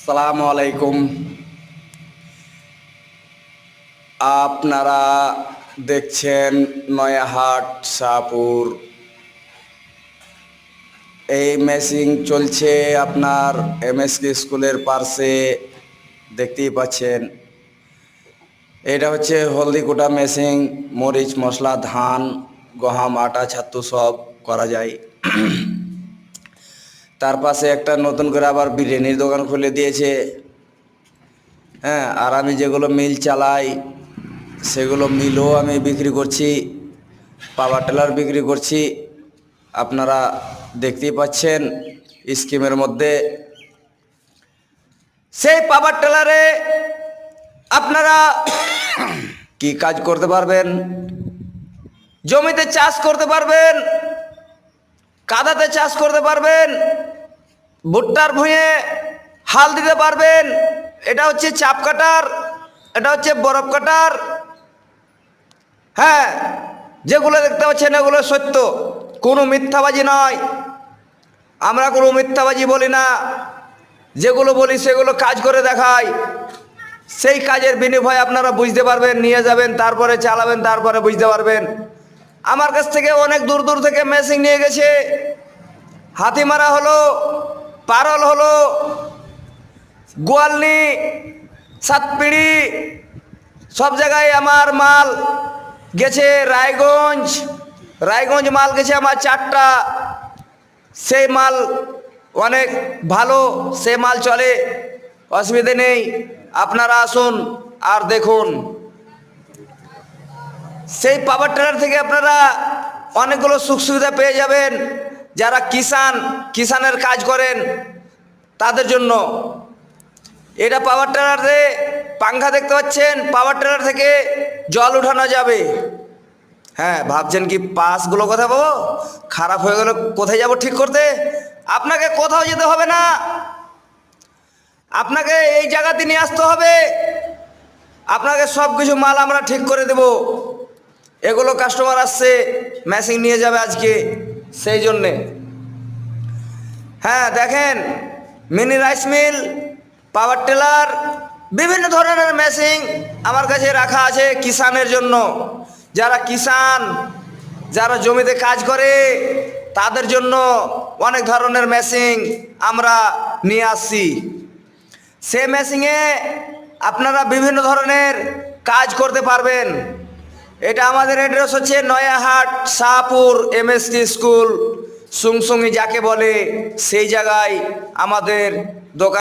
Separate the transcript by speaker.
Speaker 1: সালামু আলাইকুম। আপনারা দেখছেন নয়াহাট শাহপুর। এই মেশিন চলছে আপনার এমএসকে স্কুলের পাশে, দেখতেই পাচ্ছেন। এটা হচ্ছে হলদি কোটা মেশিন, মরিচ মশলা, ধান, গম, আটা, ছাতু সব করা যায়। তার পাশে একটা নতুন করে আবার বিরিয়ানির দোকান খুলে দিয়েছে। হ্যাঁ, আর আমি যেগুলো মিল চালাই সেগুলো মিলও আমি বিক্রি করছি, পাওয়ার টিলার বিক্রি করছি। আপনারা দেখতেই পাচ্ছেন স্কিমের মধ্যে। সেই পাওয়ার টিলারে আপনারা কি কাজ করতে পারবেন? জমিতে চাষ করতে পারবেন, কাদাতে চাষ করতে পারবেন, ভুট্টার ভুঁয়ে হাল দিতে পারবেন। এটা হচ্ছে চাপ কাটার, এটা হচ্ছে বরফ কাটার। হ্যাঁ, যেগুলো দেখতে পাচ্ছেন এগুলো সত্য, কোনো মিথ্যাবাজি নয়। আমরা কোনো মিথ্যাবাজি বলি না, যেগুলো বলি সেগুলো কাজ করে দেখাই। সেই কাজের বিনিময়ে আপনারা বুঝতে পারবেন, নিয়ে যাবেন, তারপরে চালাবেন, তারপরে বুঝতে পারবেন। আমার কাছ থেকে অনেক দূর দূর থেকে মেশিন নিয়ে গেছে। হাতিমারা হলো, পারল হলো, গোয়ালনি, সাতপিড়ি, সব জায়গায় আমার মাল গেছে। রায়গঞ্জ মাল গেছে আমার 4টা। সেই মাল অনেক ভালো, সে মাল চলে, অসুবিধে নেই। আপনারা আসুন আর দেখুন। সেই পাওয়ার টিলার থেকে আপনারা অনেকগুলো সুখ সুবিধা পেয়ে যাবেন। যারা কিষানের কাজ করেন তাদের জন্য এটা পাওয়ার টিলারে পাংখা দেখতে পাচ্ছেন, পাওয়ার টিলার থেকে জল উঠানো যাবে। হ্যাঁ, ভাবছেন কি পাসগুলো কোথায় পাবো, খারাপ হয়ে গেল কোথায় যাব ঠিক করতে? আপনাকে কোথাও যেতে হবে না, আপনাকে এই জায়গাতে নিয়ে আসতে হবে। আপনাকে সব কিছু মাল আমরা ঠিক করে দেব। এগুলো কাস্টমার আসছে, মেশিন নিয়ে যাবে আজকে, সেই জন্যে। হ্যাঁ, দেখেন, mini rice mill, power tiller, বিভিন্ন ধরনের মেশিন আমার কাছে রাখা আছে কিষানের জন্য। যারা জমিতে কাজ করে তাদের জন্য অনেক ধরনের মেশিন আমরা নিয়ে আসছি। সে মেশিনে আপনারা বিভিন্ন ধরনের কাজ করতে পারবেন। এটা আমাদের অ্যাড্রেস হচ্ছে নয়াহাট শাহপুর এমএসকে স্কুল, সুংসুঙি যাকে বলে, সেই জায়গায় আমাদের দোকান।